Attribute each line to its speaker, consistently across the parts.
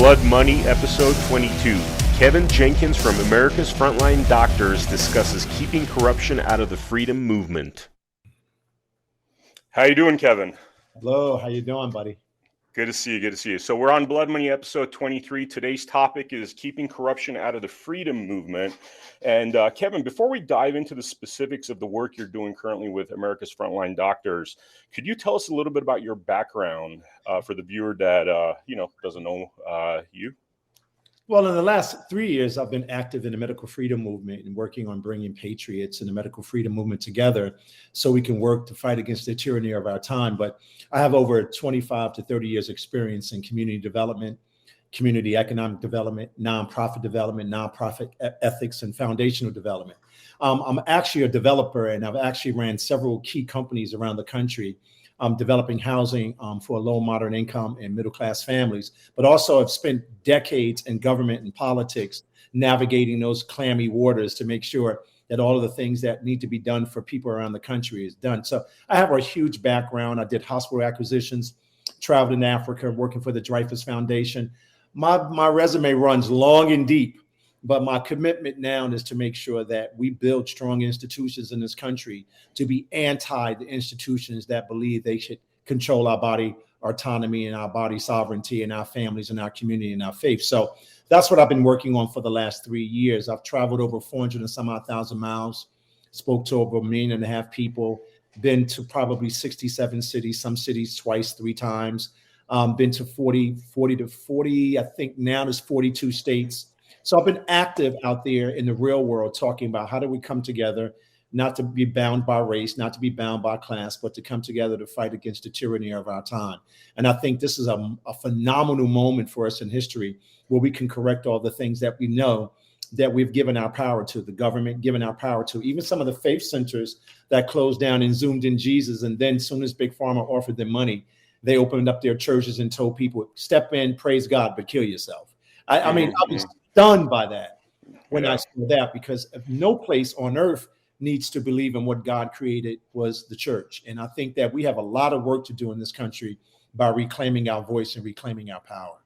Speaker 1: Blood Money, episode 22. Kevin Jenkins from America's Frontline Doctors discusses keeping corruption out of the freedom movement. How you doing, Kevin?
Speaker 2: Hello, how you doing, buddy?
Speaker 1: Good to see you, good to see you. So we're on Blood Money, episode 23. Today's topic is keeping corruption out of the freedom movement. And Kevin, before we dive into the specifics of the work you're doing currently with America's Frontline Doctors, could you tell us a little bit about your background for the viewer that, doesn't know you?
Speaker 2: Well, in the last 3 years, I've been active in the medical freedom movement and working on bringing patriots and the medical freedom movement together so we can work to fight against the tyranny of our time. But I have over 25 to 30 years experience in community development, community economic development, nonprofit ethics, and foundational development. I'm actually a developer, and I've actually ran several key companies around the country developing housing for low, moderate income and middle-class families, but also I've spent decades in government and politics navigating those clammy waters to make sure that all of the things that need to be done for people around the country is done. So I have a huge background. I did hospital acquisitions, traveled in Africa, working for the Dreyfus Foundation. My resume runs long and deep, but my commitment now is to make sure that we build strong institutions in this country to be anti the institutions that believe they should control our body autonomy and our body sovereignty and our families and our community and our faith. So that's what I've been working on for the last 3 years. I've traveled over 400 and some odd thousand miles, spoke to over 1.5 million people, been to probably 67 cities, some cities twice, 3 times, been to 40, I think now there's 42 states. So I've been active out there in the real world talking about how do we come together, not to be bound by race, not to be bound by class, but to come together to fight against the tyranny of our time. And I think this is a phenomenal moment for us in history where we can correct all the things that we know that we've given our power to, the government given our power to, even some of the faith centers that closed down and zoomed in Jesus. And then as soon as Big Pharma offered them money, they opened up their churches and told people, step in, praise God, but kill yourself. I mean, I was stunned by that when I saw that, because no place on earth needs to believe in what God created was the church. And I think that we have a lot of work to do in this country by reclaiming our voice and reclaiming our power.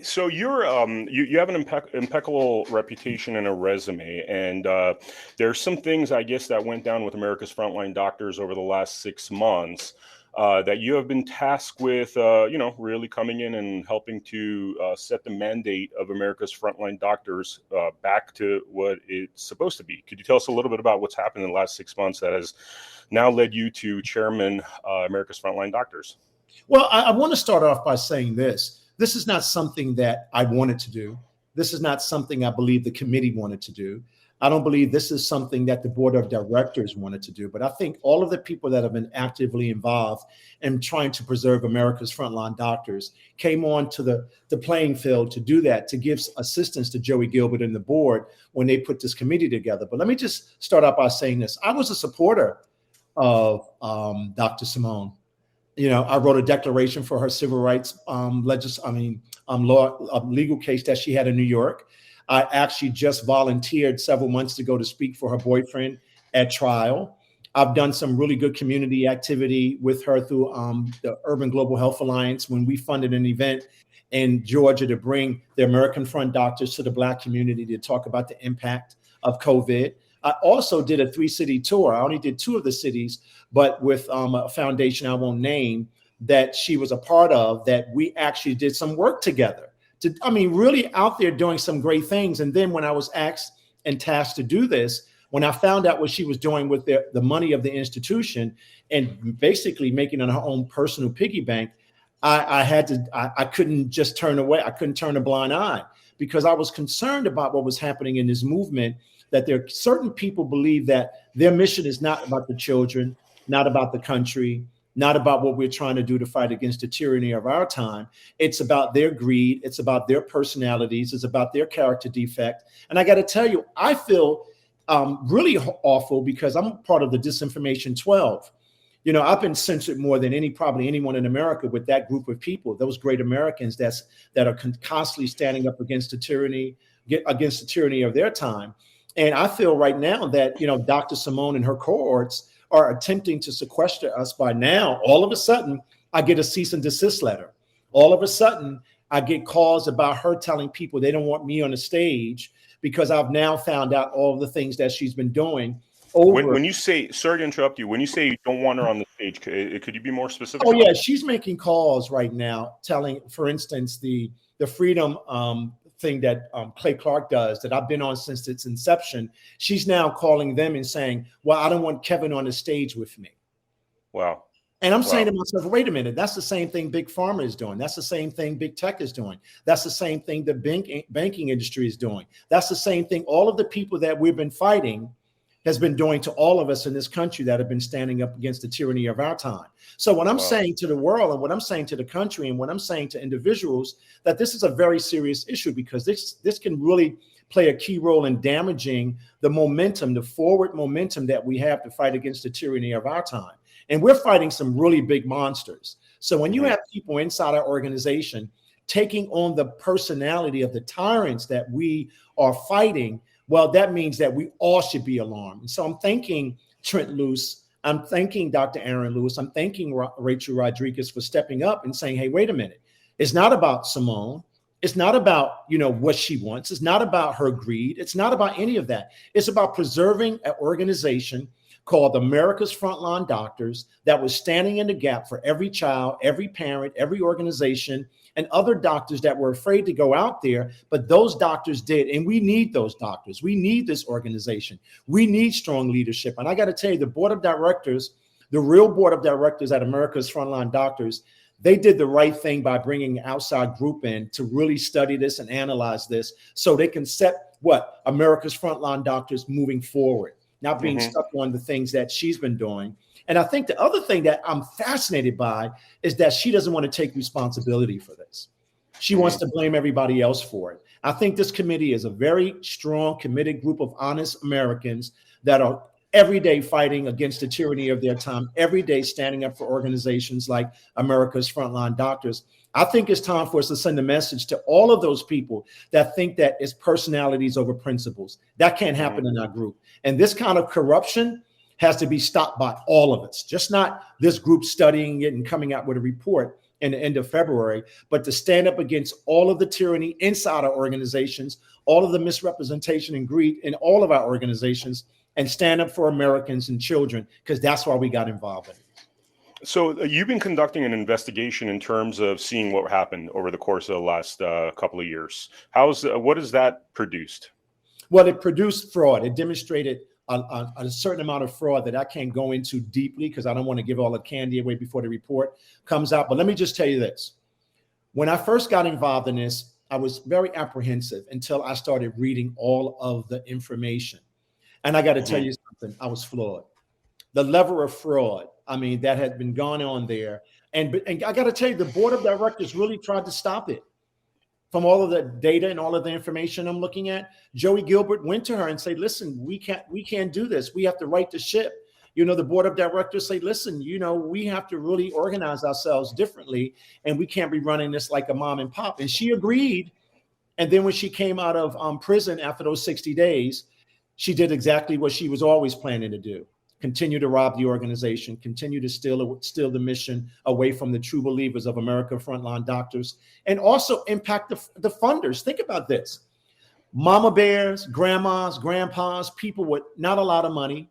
Speaker 1: So you're you have an impeccable reputation and a resume, and there's some things I guess that went down with America's Frontline Doctors over the last 6 months. That you have been tasked with, really coming in and helping to set the mandate of America's Frontline Doctors back to what it's supposed to be. Could you tell us a little bit about what's happened in the last 6 months that has now led you to chairman America's Frontline Doctors?
Speaker 2: Well, I want to start off by saying this. This is not something that I wanted to do. This is not something I believe the committee wanted to do. I don't believe this is something that the board of directors wanted to do, but I think all of the people that have been actively involved in trying to preserve America's Frontline Doctors came on to the playing field to do that, to give assistance to Joey Gilbert and the board when they put this committee together. But let me just start out by saying this. I was a supporter of Dr. Simone. I wrote a declaration for her civil rights legal case that she had in New York. I actually just volunteered several months ago to speak for her boyfriend at trial. I've done some really good community activity with her through the Urban Global Health Alliance when we funded an event in Georgia to bring the American Front Doctors to the Black community to talk about the impact of COVID. I also did a 3-city tour. I only did 2 of the cities, but with a foundation I won't name that she was a part of, that we actually did some work together. Really out there doing some great things. And then when I was asked and tasked to do this, when I found out what she was doing with the money of the institution and basically making it her own personal piggy bank, I couldn't just turn away. I couldn't turn a blind eye, because I was concerned about what was happening in this movement, that there are certain people believe that their mission is not about the children, not about the country, not about what we're trying to do to fight against the tyranny of our time. It's about their greed. It's about their personalities. It's about their character defect. And I got to tell you, I feel really awful because I'm part of the Disinformation 12. I've been censored more than probably anyone in America with that group of people, those great Americans that are constantly standing up against the tyranny of their time. And I feel right now that, Dr. Simone and her cohorts are attempting to sequester us by now. All of a sudden, I get a cease and desist letter. All of a sudden, I get calls about her telling people they don't want me on the stage because I've now found out all of the things that she's been doing over.
Speaker 1: When you say, sorry to interrupt you, when you say you don't want her on the stage, could you be more specific?
Speaker 2: Oh yeah, she's making calls right now, telling, for instance, the freedom thing that Clay Clark does that I've been on since its inception. She's now calling them and saying, well, I don't want Kevin on the stage with me.
Speaker 1: Wow.
Speaker 2: And I'm saying to myself, wait a minute, that's the same thing Big Pharma is doing. That's the same thing Big Tech is doing. That's the same thing the banking industry is doing. That's the same thing all of the people that we've been fighting has been doing to all of us in this country that have been standing up against the tyranny of our time. So what I'm saying to the world and what I'm saying to the country and what I'm saying to individuals, that this is a very serious issue, because this can really play a key role in damaging the momentum, the forward momentum that we have to fight against the tyranny of our time. And we're fighting some really big monsters. So when you have people inside our organization taking on the personality of the tyrants that we are fighting, well, that means that we all should be alarmed. And so I'm thanking Trent Luce. I'm thanking Dr. Aaron Lewis. I'm thanking Rachel Rodriguez for stepping up and saying, hey, wait a minute. It's not about Simone. It's not about, what she wants. It's not about her greed. It's not about any of that. It's about preserving an organization called America's Frontline Doctors that was standing in the gap for every child, every parent, every organization, and other doctors that were afraid to go out there. But those doctors did. And we need those doctors. We need this organization. We need strong leadership. And I got to tell you, the board of directors, the real board of directors at America's Frontline Doctors, they did the right thing by bringing an outside group in to really study this and analyze this so they can set America's Frontline Doctors moving forward, not being stuck on the things that she's been doing. And I think the other thing that I'm fascinated by is that she doesn't want to take responsibility for this. She wants to blame everybody else for it. I think this committee is a very strong, committed group of honest Americans that are every day fighting against the tyranny of their time, every day standing up for organizations like America's Frontline Doctors. I think it's time for us to send a message to all of those people that think that it's personalities over principles. That can't happen in our group. And this kind of corruption has to be stopped by all of us, just not this group studying it and coming out with a report in the end of February, but to stand up against all of the tyranny inside our organizations, all of the misrepresentation and greed in all of our organizations, and stand up for Americans and children, because that's why we got involved in it.
Speaker 1: So you've been conducting an investigation in terms of seeing what happened over the course of the last couple of years. What has that produced?
Speaker 2: Well, it produced fraud. It demonstrated a certain amount of fraud that I can't go into deeply because I don't want to give all the candy away before the report comes out. But let me just tell you this. When I first got involved in this, I was very apprehensive until I started reading all of the information. And I got to tell you something, I was floored. The level of fraud, that had been going on there. And I got to tell you, the board of directors really tried to stop it. From all of the data and all of the information I'm looking at, Joey Gilbert went to her and said, listen, we can't do this. We have to right the ship. The board of directors say, listen, we have to really organize ourselves differently, and we can't be running this like a mom and pop. And she agreed. And then when she came out of prison after those 60 days, she did exactly what she was always planning to do. Continue to rob the organization, continue to steal the mission away from the true believers of America Frontline Doctors, and also impact the funders. Think about this. Mama bears, grandmas, grandpas, people with not a lot of money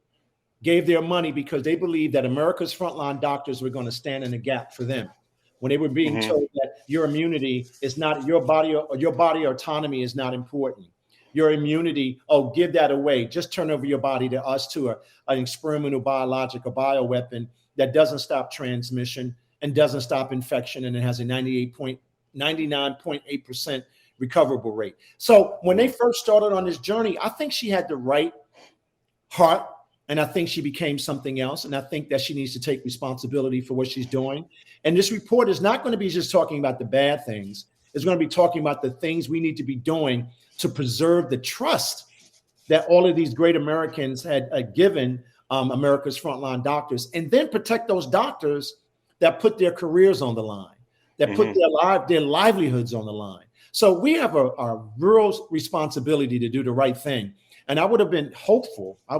Speaker 2: gave their money because they believed that America's Frontline Doctors were going to stand in the gap for them. When they were being told that your immunity is not your body autonomy is not important. Your immunity, give that away. Just turn over your body to us, to an experimental biologic or bioweapon that doesn't stop transmission and doesn't stop infection, and it has a 99.8% recoverable rate. So when they first started on this journey, I think she had the right heart, and I think she became something else, and I think that she needs to take responsibility for what she's doing. And this report is not going to be just talking about the bad things. It's going to be talking about the things we need to be doing to preserve the trust that all of these great Americans had given America's Frontline Doctors, and then protect those doctors that put their careers on the line, that put their livelihoods on the line. So we have a real responsibility to do the right thing. And I would have been hopeful. I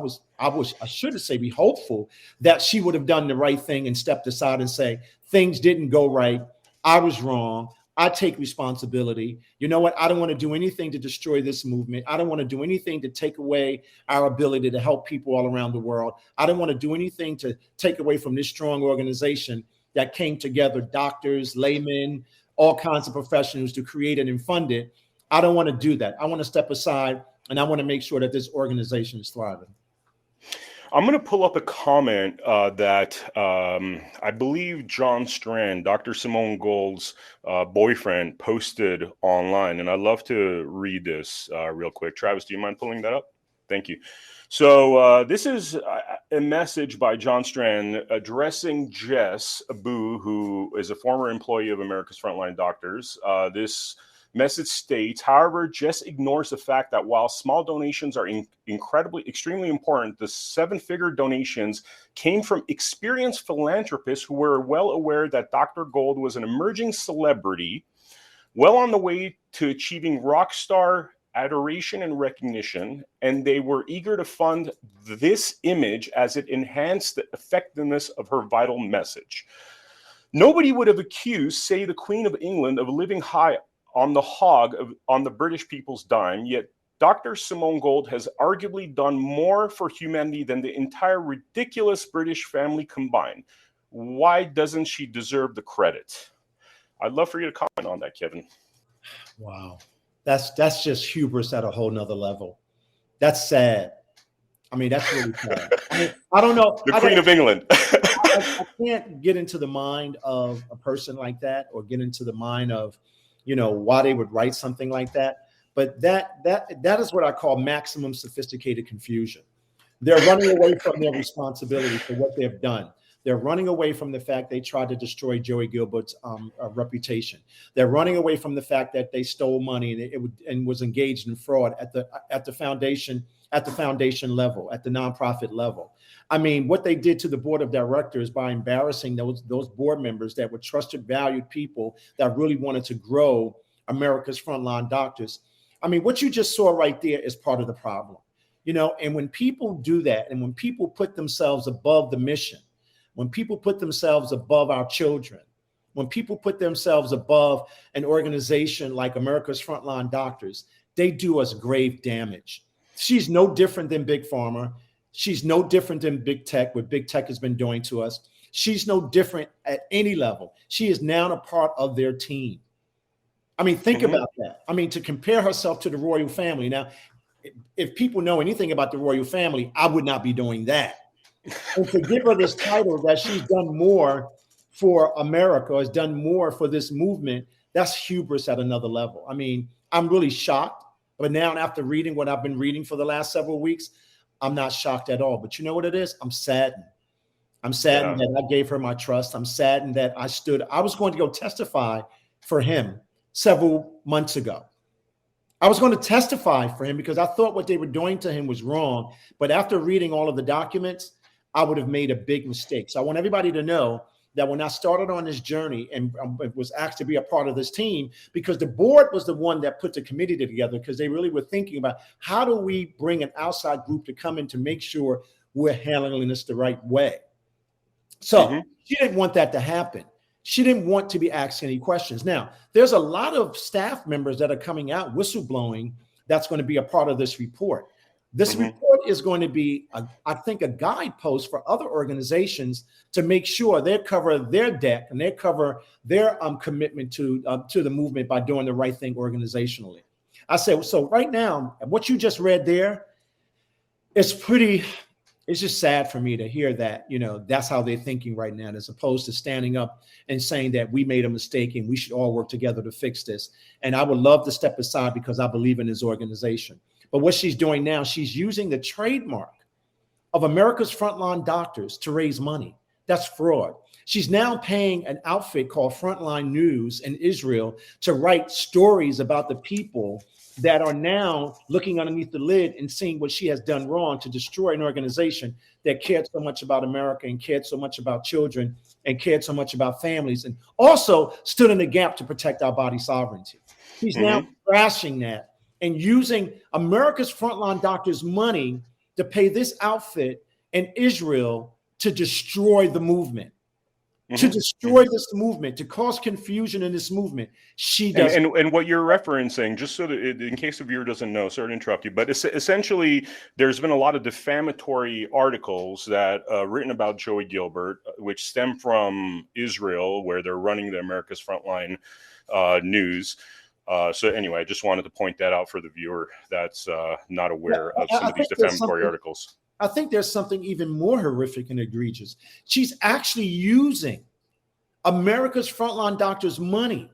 Speaker 2: should say be hopeful that she would have done the right thing and stepped aside and say, things didn't go right. I was wrong. I take responsibility. You know what? I don't want to do anything to destroy this movement. I don't want to do anything to take away our ability to help people all around the world. I don't want to do anything to take away from this strong organization that came together, doctors, laymen, all kinds of professionals to create it and fund it. I don't want to do that. I want to step aside and I want to make sure that this organization is thriving.
Speaker 1: I'm going to pull up a comment that I believe John Strand, Dr. Simone Gold's boyfriend, posted online. And I'd love to read this real quick. Travis, do you mind pulling that up? Thank you. So this is a message by John Strand addressing Jess Abu, who is a former employee of America's Frontline Doctors. This message states, however, Jess ignores the fact that while small donations are extremely important, the 7-figure donations came from experienced philanthropists who were well aware that Dr. Gold was an emerging celebrity, well on the way to achieving rock star adoration and recognition, and they were eager to fund this image as it enhanced the effectiveness of her vital message. Nobody would have accused, say, the Queen of England of living high on the hog on the British people's dime, yet Dr. Simone Gold has arguably done more for humanity than the entire ridiculous British family combined. Why doesn't she deserve the credit? I'd love for you to comment on that, Kevin.
Speaker 2: Wow. That's just hubris at a whole nother level. That's sad. I mean, that's really sad. I don't know.
Speaker 1: The Queen of England.
Speaker 2: I can't get into the mind of a person like that or get into the mind of, why they would write something like that. But that is what I call maximum sophisticated confusion. They're running away from their responsibility for what they've done. They're running away from the fact they tried to destroy Joey Gilbert's reputation. They're running away from the fact that they stole money and was engaged in fraud at the foundation level, at the nonprofit level. I mean, what they did to the board of directors by embarrassing those board members that were trusted, valued people that really wanted to grow America's Frontline Doctors. I mean, what you just saw right there is part of the problem, and when people do that, and when people put themselves above the mission, when people put themselves above our children, when people put themselves above an organization like America's Frontline Doctors, they do us grave damage. She's no different than Big Pharma. She's no different than Big Tech, what Big Tech has been doing to us. She's no different at any level. She is now a part of their team. I mean, think about that. I mean, to compare herself to the royal family. Now, if people know anything about the royal family, I would not be doing that. And to give her this title that she's done more for America, has done more for this movement, that's hubris at another level. I mean, I'm really shocked. But now, after reading what I've been reading for the last several weeks, I'm not shocked at all. But you know what it is? I'm saddened. I'm saddened that I gave her my trust. I'm saddened that I was going to go testify for him several months ago. I was going to testify for him because I thought what they were doing to him was wrong. But after reading all of the documents, I would have made a big mistake. So I want everybody to know that when I started on this journey and was asked to be a part of this team, because the board was the one that put the committee together, because they really were thinking about how do we bring an outside group to come in to make sure we're handling this the right way. So she didn't want that to happen. She didn't want to be asked any questions. Now, there's a lot of staff members that are coming out whistleblowing that's going to be a part of this report. This report is going to be, I think, a guidepost for other organizations to make sure they cover their deck and they cover their commitment to the movement by doing the right thing organizationally. I say, so right now, what you just read there, it's just sad for me to hear that, that's how they're thinking right now, as opposed to standing up and saying that we made a mistake and we should all work together to fix this. And I would love to step aside because I believe in this organization. But what she's doing now, she's using the trademark of America's Frontline Doctors to raise money. That's fraud. She's now paying an outfit called Frontline News in Israel to write stories about the people that are now looking underneath the lid and seeing what she has done wrong to destroy an organization that cared so much about America and cared so much about children and cared so much about families and also stood in the gap to protect our body sovereignty. She's now crashing that and using America's Frontline Doctors' money to pay this outfit in Israel to destroy the movement. to destroy this movement, to cause confusion in this movement. She does.
Speaker 1: And what you're referencing, just so that in case the viewer doesn't know, sorry to interrupt you, but essentially there's been a lot of defamatory articles that written about Joey Gilbert, which stem from Israel, where they're running the America's Frontline news. So anyway, I just wanted to point that out for the viewer that's not aware of some of these defamatory articles.
Speaker 2: I think there's something even more horrific and egregious. She's actually using America's Frontline doctors' money,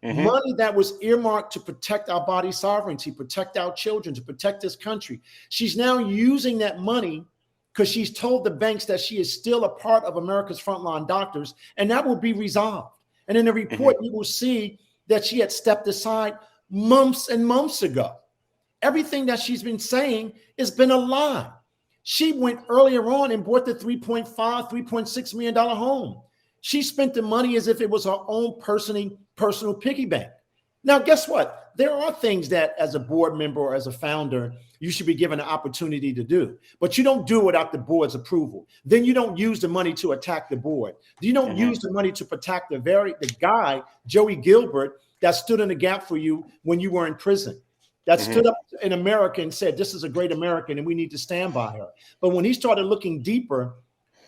Speaker 2: money that was earmarked to protect our body sovereignty, protect our children, to protect this country. She's now using that money because she's told the banks that she is still a part of America's Frontline doctors, and that will be resolved. And in the report, you will see that she had stepped aside months and months ago. Everything that she's been saying has been a lie. She went earlier on and bought the $3.6 million home. She spent the money as if it was her own personal piggy bank. Now, guess what? There are things that as a board member or as a founder, you should be given an opportunity to do, but you don't do it without the board's approval. Then you don't use the money to attack the board. You don't use the money to protect the guy, Joey Gilbert, that stood in the gap for you when you were in prison. That stood up in America and said, this is a great American and we need to stand by her. But when he started looking deeper,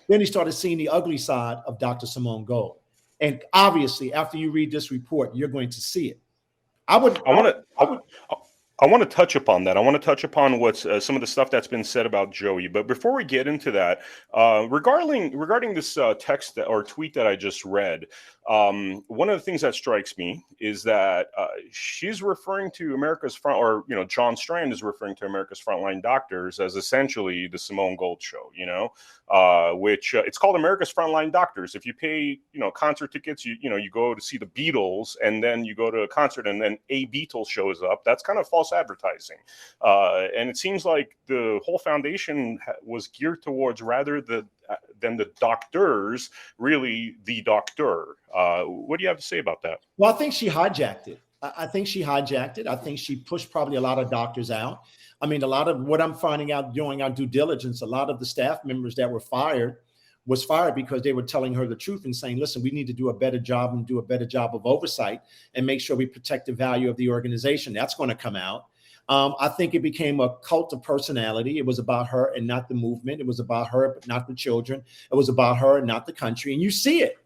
Speaker 2: then he started seeing the ugly side of Dr. Simone Gold. And obviously, after you read this report, you're going to see it. I want to touch upon that. I want to touch upon what's some of the stuff that's been said about Joey. But before we get into that, regarding this text or tweet that I just read, one of the things that strikes me is that she's referring to America's Front, or John Strand is referring to America's Frontline Doctors as essentially the Simone Gold show. Which it's called America's Frontline Doctors. If you pay concert tickets, you go to see the Beatles, and then you go to a concert, and then a Beatles shows up. That's kind of false advertising, and it seems like the whole foundation was geared towards rather than the doctors, really the doctor. What do you have to say about that? Well, I think she hijacked it. I think she pushed probably a lot of doctors out. I mean, a lot of what I'm finding out during our due diligence, a lot of the staff members that were fired was fired because they were telling her the truth and saying, listen, we need to do a better job and do a better job of oversight and make sure we protect the value of the organization. That's going to come out. I think it became a cult of personality. It was about her and not the movement. It was about her, but not the children. It was about her and not the country. And you see it.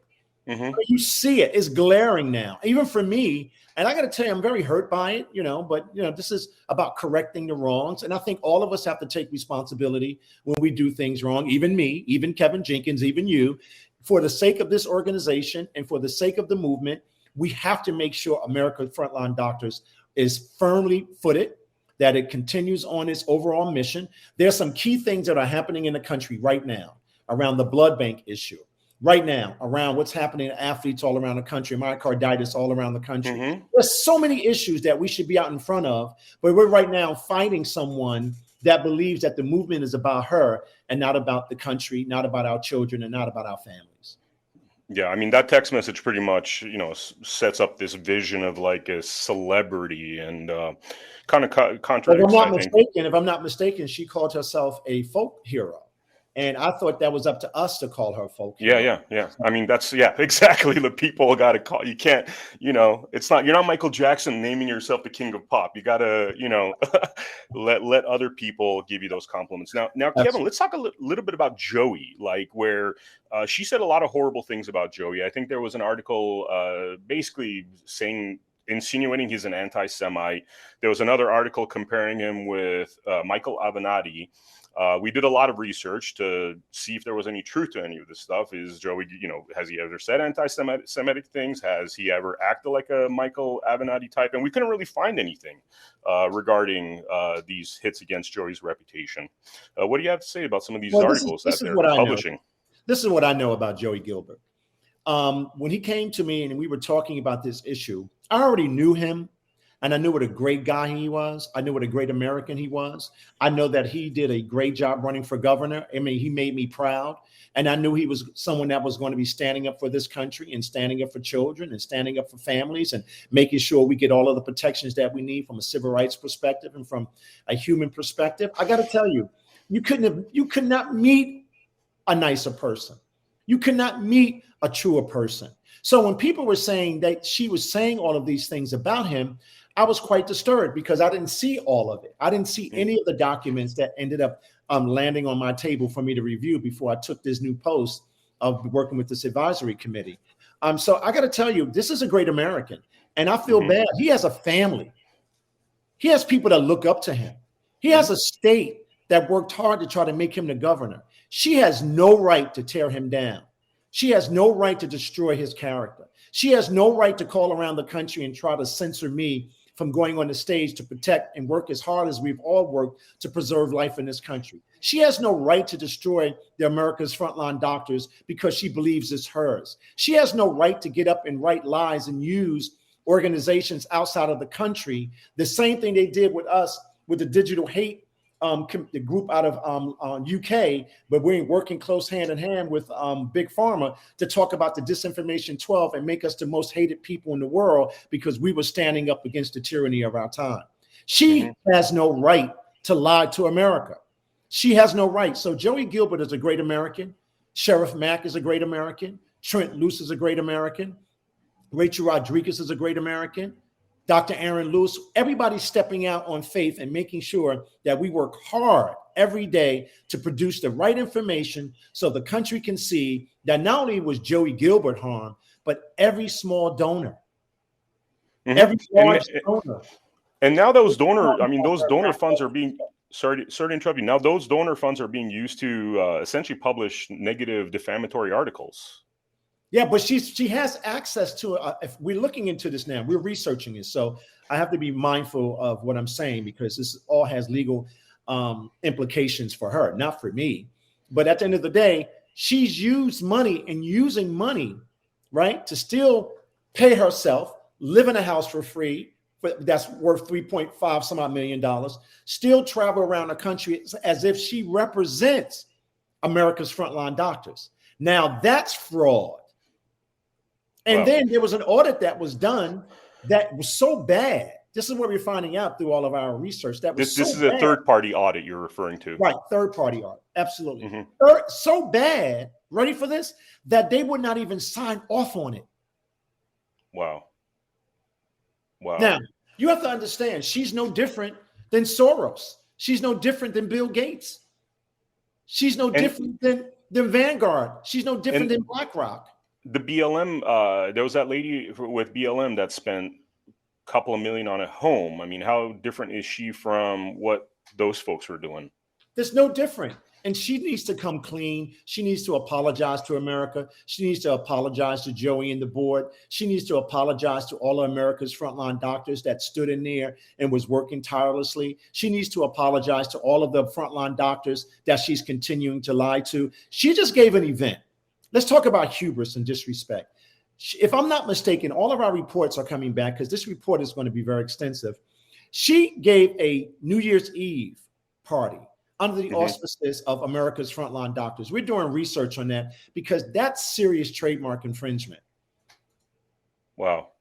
Speaker 2: You see it. It's glaring now, even for me. And I got to tell you, I'm very hurt by it, but this is about correcting the wrongs. And I think all of us have to take responsibility when we do things wrong, even me, even Kevin Jenkins, even you. For the sake of this organization and for the sake of the movement, we have to make sure America's Frontline Doctors is firmly footed, that it continues on its overall mission. There's some key things that are happening in the country right now around the blood bank issue. Right now, around what's happening to athletes all around the country, myocarditis all around the country. There's so many issues that we should be out in front of, but we're right now fighting someone that believes that the movement is about her and not about the country, not about our children, and not about our families.
Speaker 1: Yeah, I mean, that text message pretty much, sets up this vision of like a celebrity and kind of contradicts.
Speaker 2: If I'm not mistaken, she called herself a folk hero. And I thought that was up to us to call her folk hero.
Speaker 1: Yeah. I mean, exactly. The people got to call. You can't, it's not, you're not Michael Jackson naming yourself the king of pop. You got to, let other people give you those compliments. Now, Kevin, let's talk a little bit about Joey, like where she said a lot of horrible things about Joey. I think there was an article basically insinuating he's an anti-Semite. There was another article comparing him with Michael Avenatti. We did a lot of research to see if there was any truth to any of this stuff. Is Joey, has he ever said anti-Semitic things? Has he ever acted like a Michael Avenatti type? And we couldn't really find anything regarding these hits against Joey's reputation. What do you have to say about some of these articles that they're publishing?
Speaker 2: This is what I know about Joey Gilbert. When he came to me and we were talking about this issue, I already knew him. And I knew what a great guy he was. I knew what a great American he was. I know that he did a great job running for governor. I mean, he made me proud. And I knew he was someone that was going to be standing up for this country and standing up for children and standing up for families and making sure we get all of the protections that we need from a civil rights perspective and from a human perspective. I got to tell you, you could not meet a nicer person. You cannot meet a truer person. So when people were saying that she was saying all of these things about him, I was quite disturbed because I didn't see all of it. I didn't see any of the documents that ended up landing on my table for me to review before I took this new post of working with this advisory committee. So I got to tell you, this is a great American, and I feel bad. He has a family. He has people that look up to him. He has a state that worked hard to try to make him the governor. She has no right to tear him down. She has no right to destroy his character. She has no right to call around the country and try to censor me from going on the stage to protect and work as hard as we've all worked to preserve life in this country. She has no right to destroy the America's Frontline doctors because she believes it's hers. She has no right to get up and write lies and use organizations outside of the country. The same thing they did with us with the digital hate the group out of UK, but we're working close hand in hand with Big Pharma to talk about the Disinformation 12 and make us the most hated people in the world because we were standing up against the tyranny of our time. She has no right to lie to America. She has no right. So Joey Gilbert is a great American. Sheriff Mack is a great American. Trent Luce is a great American. Rachel Rodriguez is a great American. Dr. Aaron Lewis, everybody's stepping out on faith and making sure that we work hard every day to produce the right information so the country can see that not only was Joey Gilbert harmed, but every small donor, every large donor.
Speaker 1: And now those donor funds are being, sorry to interrupt you. Now those donor funds are being used to essentially publish negative defamatory articles.
Speaker 2: Yeah, but she has access to if we're looking into this now, we're researching it. So I have to be mindful of what I'm saying because this all has legal implications for her, not for me. But at the end of the day, she's used money and using money, right, to still pay herself, live in a house for free, that's worth $3.5 some odd million, still travel around the country as if she represents America's Frontline doctors. Now that's fraud. And then there was an audit that was done that was so bad. This is what we're finding out through all of our research. That was
Speaker 1: this is a third-party audit you're referring to.
Speaker 2: Right, third-party audit. Absolutely. So bad, ready for this, that they would not even sign off on it.
Speaker 1: Wow.
Speaker 2: Now, you have to understand, she's no different than Soros. She's no different than Bill Gates. She's no different than Vanguard. She's no different than BlackRock.
Speaker 1: The BLM, there was that lady with BLM that spent a couple of million on a home. I mean, how different is she from what those folks were doing?
Speaker 2: There's no different. And she needs to come clean. She needs to apologize to America. She needs to apologize to Joey and the board. She needs to apologize to all of America's Frontline doctors that stood in there and was working tirelessly. She needs to apologize to all of the Frontline doctors that she's continuing to lie to. She just gave an event. Let's talk about hubris and disrespect. If I'm not mistaken, all of our reports are coming back because this report is going to be very extensive. She gave a New Year's Eve party under the auspices of America's Frontline doctors. We're doing research on that because that's serious trademark infringement.
Speaker 1: Wow.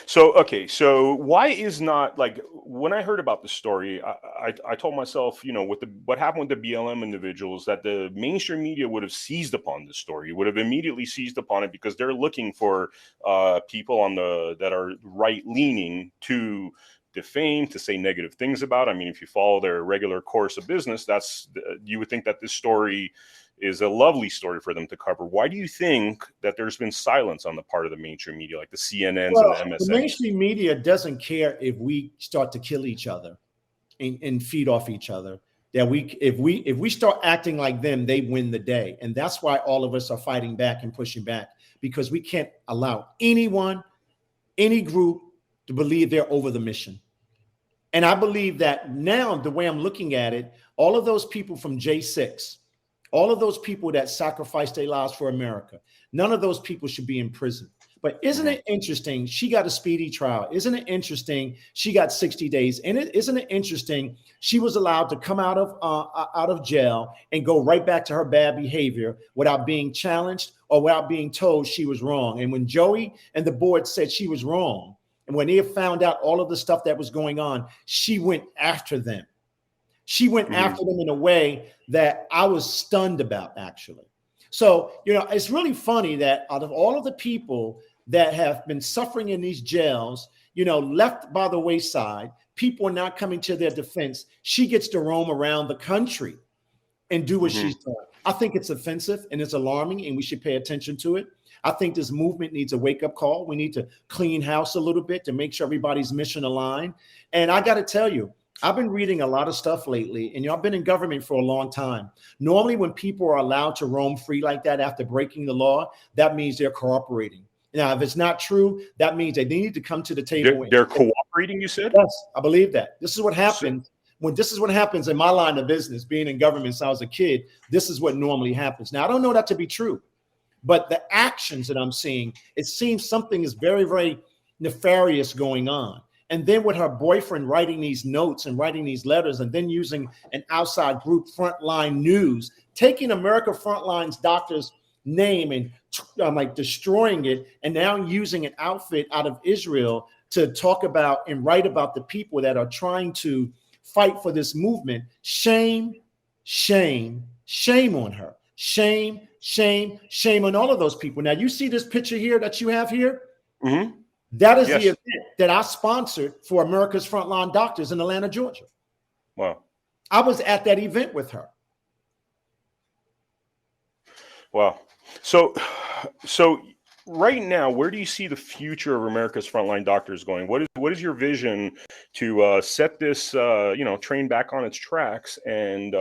Speaker 1: So why is not, like, when I heard about the story, I told myself, with what happened with the BLM individuals, that the mainstream media would have seized upon this story, would have immediately seized upon it because they're looking for people that are right leaning to defame, to say negative things about. I mean, if you follow their regular course of business, you would think that this story is a lovely story for them to cover. Why do you think that there's been silence on the part of the mainstream media, like the CNNs and the MSNs?
Speaker 2: The mainstream media doesn't care if we start to kill each other and feed off each other. That if we start acting like them, they win the day. And that's why all of us are fighting back and pushing back, because we can't allow anyone, any group to believe they're over the mission. And I believe that now, the way I'm looking at it, all of those people from J6, all of those people that sacrificed their lives for America, none of those people should be in prison. But isn't it interesting? She got a speedy trial. Isn't it interesting? She got 60 days. And isn't it interesting? She was allowed to come out of jail and go right back to her bad behavior without being challenged or without being told she was wrong. And when Joey and the board said she was wrong, and when they found out all of the stuff that was going on, she went after them. She went after them in a way that I was stunned about, actually. So, it's really funny that out of all of the people that have been suffering in these jails, left by the wayside, people are not coming to their defense. She gets to roam around the country and do what she's done. I think it's offensive and it's alarming, and we should pay attention to it. I think this movement needs a wake-up call. We need to clean house a little bit to make sure everybody's mission aligned. And I got to tell you, I've been reading a lot of stuff lately, and I've been in government for a long time. Normally, when people are allowed to roam free like that after breaking the law, that means they're cooperating. Now, if it's not true, that means they need to come to the table.
Speaker 1: They're cooperating, you said?
Speaker 2: Yes, I believe that. This is what happens. This is what happens in my line of business, being in government since I was a kid. This is what normally happens. Now, I don't know that to be true, but the actions that I'm seeing, it seems something is very, very nefarious going on. And then with her boyfriend writing these notes and writing these letters, and then using an outside group, Frontline News, taking America Frontline's doctor's name and like destroying it, and now using an outfit out of Israel to talk about and write about the people that are trying to fight for this movement. Shame, shame, shame on her. Shame, shame, shame on all of those people. Now, you see this picture here that you have here? Mm-hmm. That is the event that I sponsored for America's Frontline Doctors in Atlanta, Georgia.
Speaker 1: Wow.
Speaker 2: I was at that event with her.
Speaker 1: Wow. So right now, where do you see the future of America's Frontline Doctors going? What is your vision to set this train back on its tracks and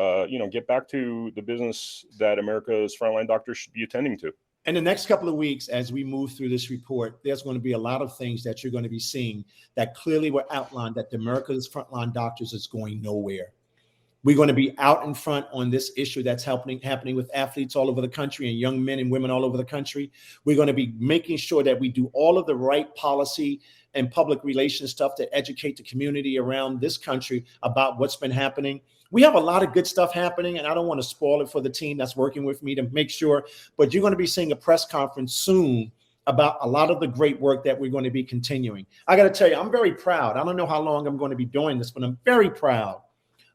Speaker 1: get back to the business that America's Frontline Doctors should be attending to?
Speaker 2: In the next couple of weeks, as we move through this report, there's going to be a lot of things that you're going to be seeing that clearly were outlined that the America's Frontline Doctors is going nowhere. We're going to be out in front on this issue that's happening with athletes all over the country and young men and women all over the country. We're going to be making sure that we do all of the right policy and public relations stuff to educate the community around this country about what's been happening. We have a lot of good stuff happening, and I don't want to spoil it for the team that's working with me to make sure, but you're going to be seeing a press conference soon about a lot of the great work that we're going to be continuing. I got to tell you, I'm very proud. I don't know how long I'm going to be doing this, but I'm very proud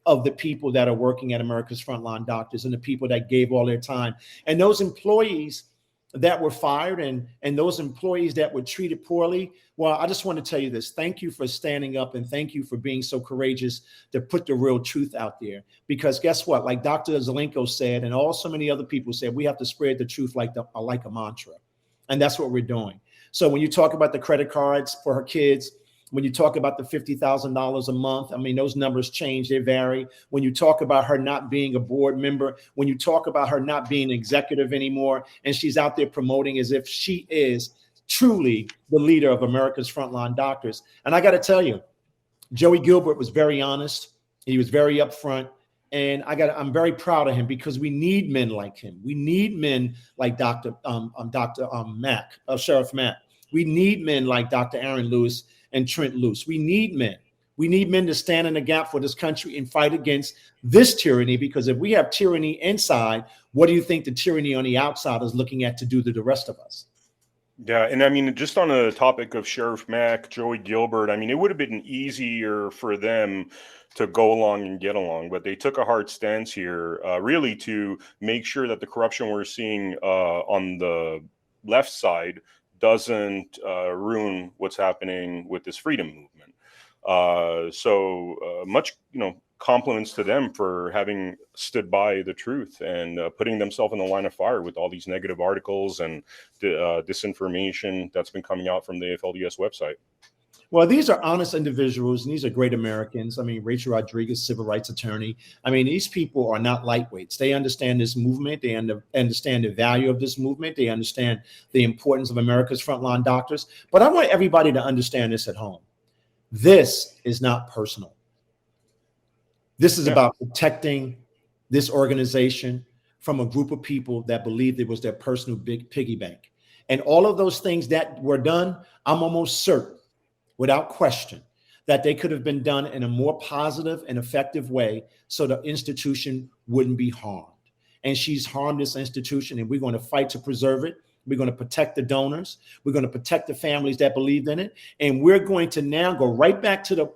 Speaker 2: of the people that are working at America's Frontline Doctors and the people that gave all their time. And those employees that were fired and those employees that were treated poorly, well, I just want to tell you this. Thank you for standing up, and thank you for being so courageous to put the real truth out there. Because guess what? Like Dr. Zelenko said, and so many other people said, we have to spread the truth like a mantra. And that's what we're doing. So when you talk about the credit cards for her kids, when you talk about the $50,000 a month, I mean, those numbers change, they vary. When you talk about her not being a board member, when you talk about her not being executive anymore, and she's out there promoting as if she is truly the leader of America's Frontline Doctors. And I got to tell you, Joey Gilbert was very honest. He was very upfront. And I'm very proud of him because we need men like him. We need men like Sheriff Mack. We need men like Dr. Aaron Lewis and Trent Luce. We need men. We need men to stand in the gap for this country and fight against this tyranny, because if we have tyranny inside, what do you think the tyranny on the outside is looking at to do to the rest of us?
Speaker 1: Yeah, and I mean, just on the topic of Sheriff Mack, Joey Gilbert, I mean, it would have been easier for them to go along and get along, but they took a hard stance here, really to make sure that the corruption we're seeing on the left side doesn't ruin what's happening with this freedom movement. So much, compliments to them for having stood by the truth and putting themselves in the line of fire with all these negative articles and disinformation that's been coming out from the AFLDS website.
Speaker 2: Well, these are honest individuals, and these are great Americans. I mean, Rachel Rodriguez, civil rights attorney. I mean, these people are not lightweights. They understand this movement. They understand the value of this movement. They understand the importance of America's Frontline Doctors. But I want everybody to understand this at home. This is not personal. This is about protecting this organization from a group of people that believed it was their personal big piggy bank. And all of those things that were done, I'm almost certain, without question, that they could have been done in a more positive and effective way so the institution wouldn't be harmed. And she's harmed this institution, and we're going to fight to preserve it. We're going to protect the donors. We're going to protect the families that believed in it. And we're going to now go right back to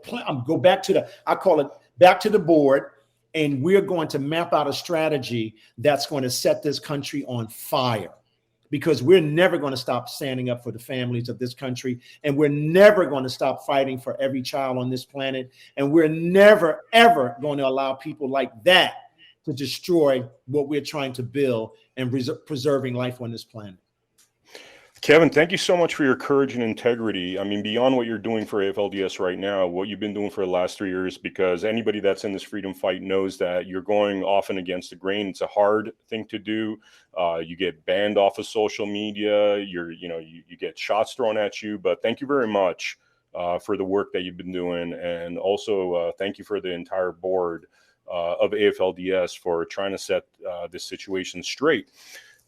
Speaker 2: back to the board And we're going to map out a strategy that's going to set this country on fire, because we're never going to stop standing up for the families of this country. And we're never going to stop fighting for every child on this planet. And we're never, ever going to allow people like that to destroy what we're trying to build and preserving life on this planet.
Speaker 1: Kevin, thank you so much for your courage and integrity. I mean, beyond what you're doing for AFLDS right now, what you've been doing for the last 3 years, because anybody that's in this freedom fight knows that you're going often against the grain. It's a hard thing to do. You get banned off of social media. You get shots thrown at you. But thank you very much for the work that you've been doing. And also thank you for the entire board of AFLDS for trying to set this situation straight.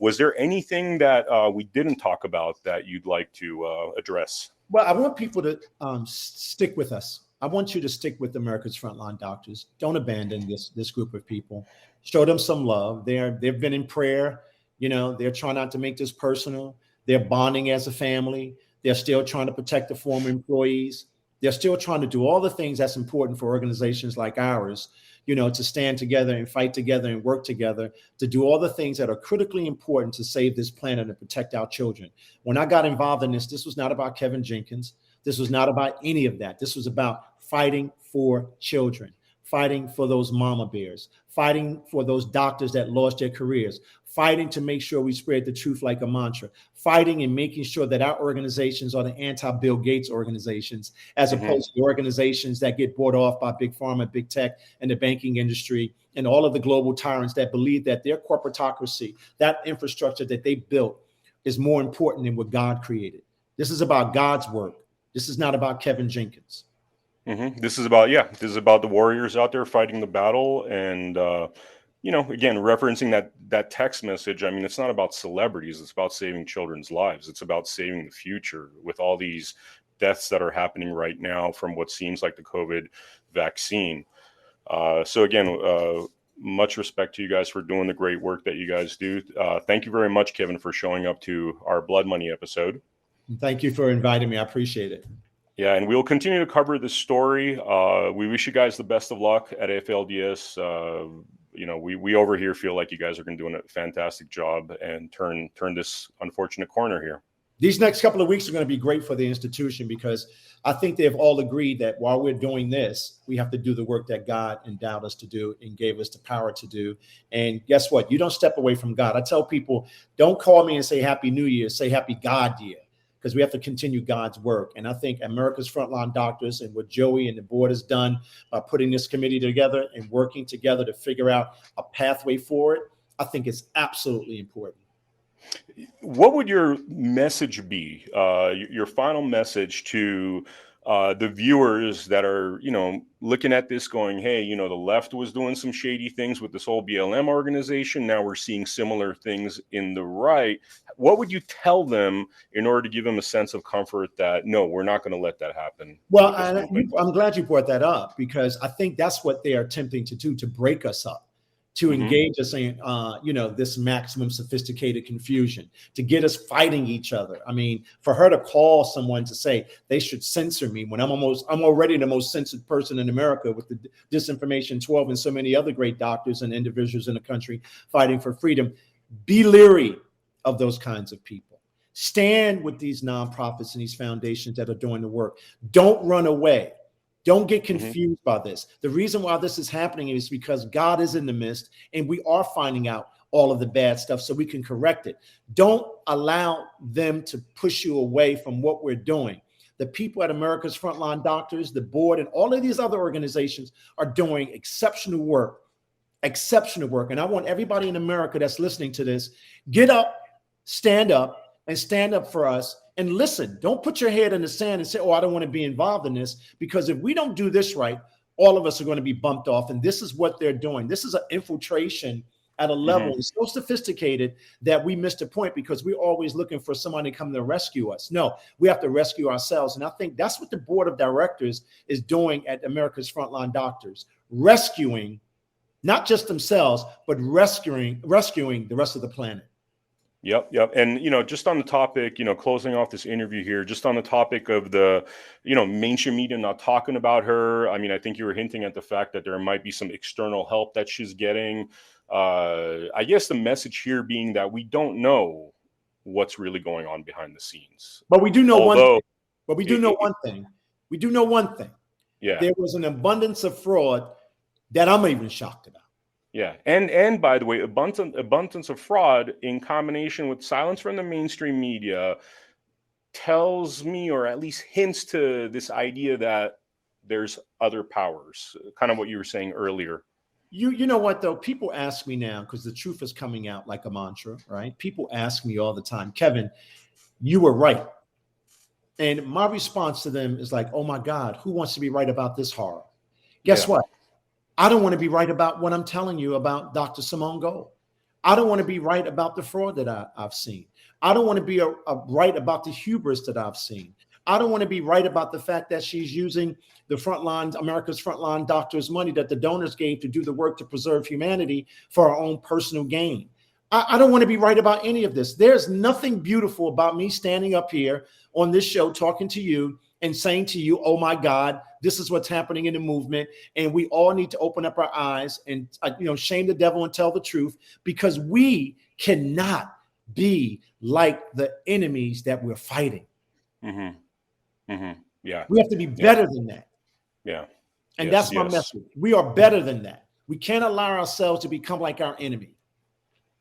Speaker 1: Was there anything that we didn't talk about that you'd like to address?
Speaker 2: Well, I want people to stick with us. I want you to stick with America's Frontline Doctors. Don't abandon this group of people. Show them some love. They've been in prayer. They're trying not to make this personal. They're bonding as a family. They're still trying to protect the former employees. They're still trying to do all the things that's important for organizations like ours, to stand together and fight together and work together to do all the things that are critically important to save this planet and protect our children. When I got involved in this was not about Kevin Jenkins. This was not about any of that. This was about fighting for children, fighting for those mama bears, fighting for those doctors that lost their careers, fighting to make sure we spread the truth like a mantra, fighting and making sure that our organizations are the anti-Bill Gates organizations, as opposed to organizations that get bought off by big pharma, big tech, and the banking industry, and all of the global tyrants that believe that their corporatocracy, that infrastructure that they built, is more important than what God created. This is about God's work. This is not about Kevin Jenkins.
Speaker 1: This is about the warriors out there fighting the battle. And, again, referencing that text message. I mean, it's not about celebrities. It's about saving children's lives. It's about saving the future with all these deaths that are happening right now from what seems like the COVID vaccine. So again, much respect to you guys for doing the great work that you guys do. Thank you very much, Kevin, for showing up to our Blood Money episode.
Speaker 2: Thank you for inviting me. I appreciate it.
Speaker 1: Yeah, and we'll continue to cover this story. We wish you guys the best of luck at AFLDS. We over here feel like you guys are going to do a fantastic job and turn this unfortunate corner here.
Speaker 2: These next couple of weeks are going to be great for the institution, because I think they've all agreed that while we're doing this, we have to do the work that God endowed us to do and gave us the power to do. And guess what? You don't step away from God. I tell people, don't call me and say Happy New Year, say Happy God Year, because we have to continue God's work. And I think America's Frontline Doctors and what Joey and the board has done by putting this committee together and working together to figure out a pathway forward, I think it's absolutely important.
Speaker 1: What would your message be, your final message to the viewers that are, looking at this going, hey, the left was doing some shady things with this whole BLM organization. Now we're seeing similar things in the right. What would you tell them in order to give them a sense of comfort that, no, we're not going to let that happen?
Speaker 2: Well, I'm glad you brought that up, because I think that's what they are attempting to do, to break us up, to engage us in, this maximum sophisticated confusion, to get us fighting each other. I mean, for her to call someone to say they should censor me when I'm already the most censored person in America, with the Disinformation 12 and so many other great doctors and individuals in the country fighting for freedom. Be leery of those kinds of people. Stand with these nonprofits and these foundations that are doing the work. Don't run away. Don't get confused by this. The reason why this is happening is because God is in the midst, and we are finding out all of the bad stuff so we can correct it. Don't allow them to push you away from what we're doing. The people at America's Frontline Doctors, the board, and all of these other organizations are doing exceptional work. And I want everybody in America that's listening to this, get up, stand up for us. And listen, don't put your head in the sand and say, oh, I don't want to be involved in this, because if we don't do this right, all of us are going to be bumped off. And this is what they're doing. This is an infiltration at a level so sophisticated that we missed a point, because we're always looking for somebody to come to rescue us. No, we have to rescue ourselves. And I think that's what the board of directors is doing at America's Frontline Doctors, rescuing not just themselves, but rescuing the rest of the planet.
Speaker 1: Yep, yep. And, just on the topic, closing off this interview here, just on the topic of the, mainstream media not talking about her. I mean, I think you were hinting at the fact that there might be some external help that she's getting. I guess the message here being that we don't know what's really going on behind the scenes.
Speaker 2: But we do know one
Speaker 1: Although,
Speaker 2: thing. But we do know one thing. We do know one thing.
Speaker 1: Yeah.
Speaker 2: There was an abundance of fraud that I'm even shocked about.
Speaker 1: Yeah. And by the way, abundance of fraud in combination with silence from the mainstream media tells me, or at least hints to this idea that there's other powers, kind of what you were saying earlier.
Speaker 2: You know what, though? People ask me now, because the truth is coming out like a mantra, right? People ask me all the time, Kevin, you were right. And my response to them is like, oh my God, who wants to be right about this horror? Guess what? I don't want to be right about what I'm telling you about Dr. Simone Gold. I don't want to be right about the fraud that I've seen. I don't want to be right about the hubris that I've seen. I don't want to be right about the fact that she's using the frontline, America's frontline doctors' money that the donors gave to do the work to preserve humanity for our own personal gain. I don't want to be right about any of this. There's nothing beautiful about me standing up here on this show talking to you and saying to you, oh my God, this is what's happening in the movement. And we all need to open up our eyes and, shame the devil and tell the truth, because we cannot be like the enemies that we're fighting.
Speaker 1: Mm-hmm. Mm-hmm. Yeah.
Speaker 2: We have to be better than that.
Speaker 1: Yeah.
Speaker 2: And that's my message. We are better than that. We can't allow ourselves to become like our enemy.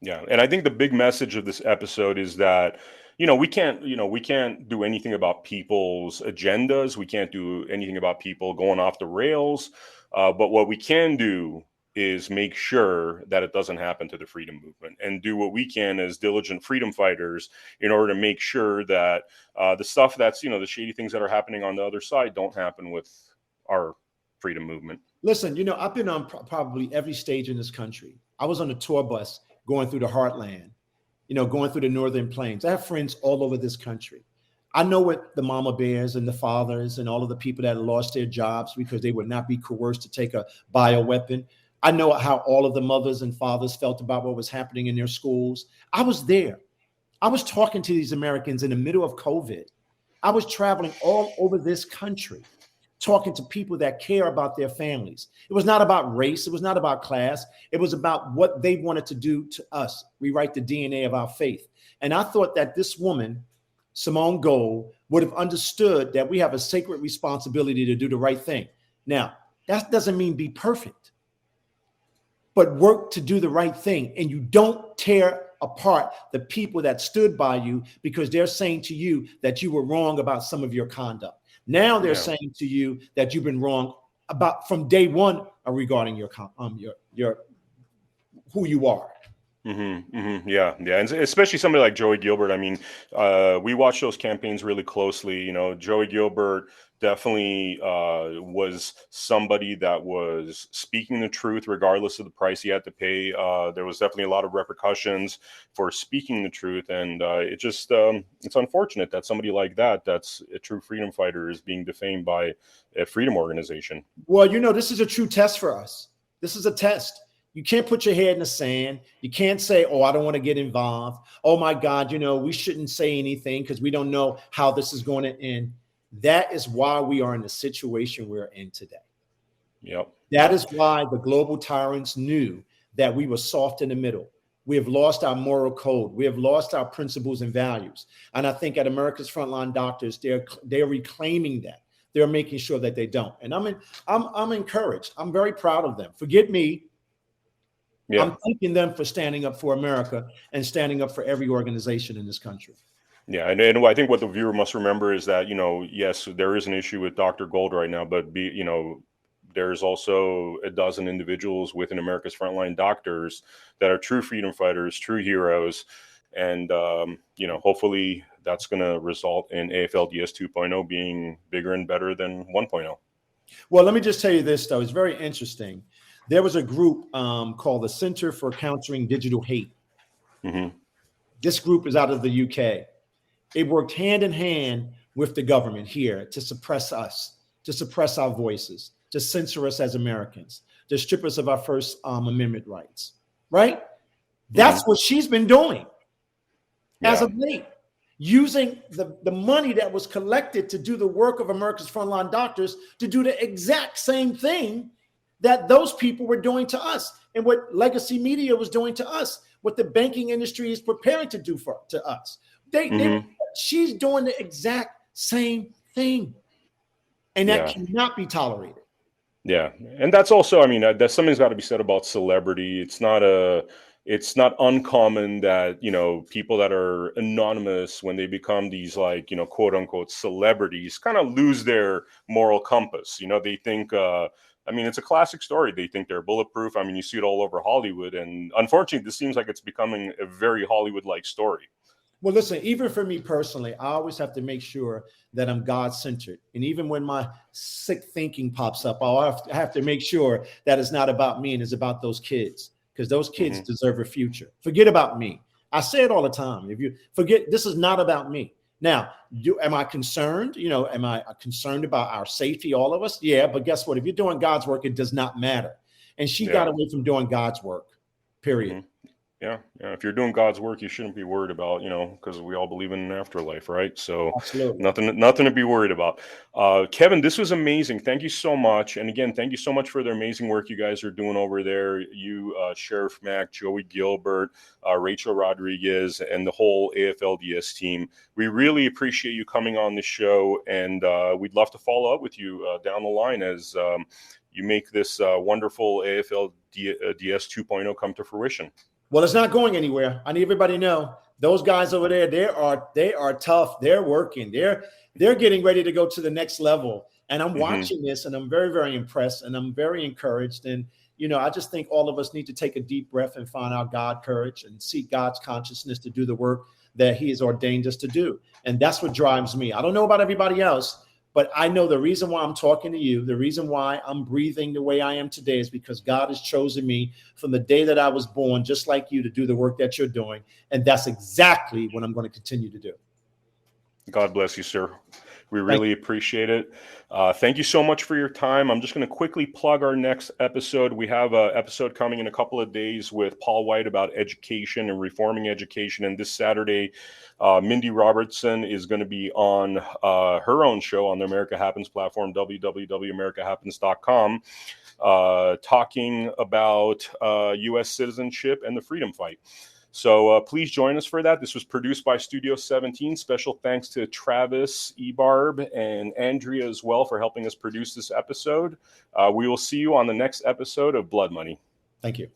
Speaker 1: Yeah. And I think the big message of this episode is that, we can't do anything about people's agendas. We can't do anything about people going off the rails. But what we can do is make sure that it doesn't happen to the freedom movement, and do what we can as diligent freedom fighters in order to make sure that the stuff that's, the shady things that are happening on the other side don't happen with our freedom movement.
Speaker 2: Listen, I've been on probably every stage in this country. I was on a tour bus going through the heartland, going through the northern plains. I have friends all over this country. I know what the mama bears and the fathers and all of the people that lost their jobs because they would not be coerced to take a bioweapon. I know how all of the mothers and fathers felt about what was happening in their schools. I was there. I was talking to these Americans in the middle of COVID. I was traveling all over this country, talking to people that care about their families. It was not about race. It was not about class. It was about what they wanted to do to us, rewrite the DNA of our faith. And I thought that this woman, Simone Gold, would have understood that we have a sacred responsibility to do the right thing. Now, that doesn't mean be perfect, but work to do the right thing. And you don't tear apart the people that stood by you because they're saying to you that you were wrong about some of your conduct. Now they're saying to you that you've been wrong about from day one regarding your who you are.
Speaker 1: Mm-hmm, mm-hmm, yeah. And especially somebody like Joey Gilbert. I mean, we watch those campaigns really closely. Joey Gilbert definitely was somebody that was speaking the truth regardless of the price he had to pay. There was definitely a lot of repercussions for speaking the truth. And it's unfortunate that somebody like that's a true freedom fighter is being defamed by a freedom organization.
Speaker 2: Well, this is a true test for us. This is a test. You can't put your head in the sand. You can't say, oh, I don't want to get involved. Oh, my God, we shouldn't say anything because we don't know how this is going to end. That is why we are in the situation we're in today.
Speaker 1: Yep.
Speaker 2: That is why the global tyrants knew that we were soft in the middle. We have lost our moral code. We have lost our principles and values. And I think at America's Frontline Doctors, they're reclaiming that. They're making sure that they don't. And I'm encouraged. I'm very proud of them. Forget me. Yeah. I'm thanking them for standing up for America and standing up for every organization in this country.
Speaker 1: Yeah, and I think what the viewer must remember is that, yes, there is an issue with Dr. Gold right now, but there's also a dozen individuals within America's Frontline Doctors that are true freedom fighters, true heroes, and hopefully that's going to result in AFLDS 2.0 being bigger and better than 1.0.
Speaker 2: Well, let me just tell you this, though. It's very interesting. There was a group called the Center for Countering Digital Hate. Mm-hmm. This group is out of the UK. It worked hand in hand with the government here to suppress us, to suppress our voices, to censor us as Americans, to strip us of our First Amendment rights, right? That's what she's been doing. as
Speaker 1: Yeah.
Speaker 2: of late, using the money that was collected to do the work of America's frontline doctors to do the exact same thing that those people were doing to us, and what legacy media was doing to us, what the banking industry is preparing to do to us. She's doing the exact same thing, and that
Speaker 1: Yeah.
Speaker 2: cannot be tolerated.
Speaker 1: Yeah, and that's also, I mean, that something's got to be said about celebrity. It's not uncommon that, you know, people that are anonymous, when they become these, like, you know, quote unquote celebrities, kind of lose their moral compass. You know, they think, I mean, it's a classic story. They think they're bulletproof. I mean, you see it all over Hollywood, and unfortunately, this seems like it's becoming a very Hollywood-like story.
Speaker 2: Well, listen, even for me personally, I always have to make sure that I'm God-centered. And even when my sick thinking pops up, I have to make sure that it's not about me and it's about those kids, because those kids deserve a future. Forget about me. I say it all the time. If you forget, this is not about me. Now, am I concerned? You know, am I concerned about our safety, all of us? Yeah, but guess what? If you're doing God's work, it does not matter. And she got away from doing God's work, period.
Speaker 1: Yeah. If you're doing God's work, you shouldn't be worried about, you know, because we all believe in an afterlife, right? So
Speaker 2: Absolutely.
Speaker 1: nothing to be worried about. Kevin, this was amazing. Thank you so much. And again, thank you so much for the amazing work you guys are doing over there. You, Sheriff Mack, Joey Gilbert, Rachel Rodriguez, and the whole AFLDS team. We really appreciate you coming on the show, and we'd love to follow up with you down the line as you make this wonderful AFLDS 2.0 come to fruition.
Speaker 2: Well, it's not going anywhere. I need everybody to know those guys over there, they are tough. They're working. They're getting ready to go to the next level. And I'm watching this, and I'm very, very impressed, and I'm very encouraged. And, you know, I just think all of us need to take a deep breath and find our God courage and seek God's consciousness to do the work that he has ordained us to do. And that's what drives me. I don't know about everybody else, but I know the reason why I'm talking to you, the reason why I'm breathing the way I am today, is because God has chosen me from the day that I was born, just like you, to do the work that you're doing. And that's exactly what I'm going to continue to do.
Speaker 1: God bless you, sir. We really appreciate it. Thank you so much for your time. I'm just going to quickly plug our next episode. We have an episode coming in a couple of days with Paul White about education and reforming education. And this Saturday, Mindy Robertson is going to be on her own show on the America Happens platform, www.americahappens.com, talking about U.S. citizenship and the freedom fight. So please join us for that. This was produced by Studio 17. Special thanks to Travis, Ebarb, and Andrea as well for helping us produce this episode. We will see you on the next episode of Blood Money.
Speaker 2: Thank you.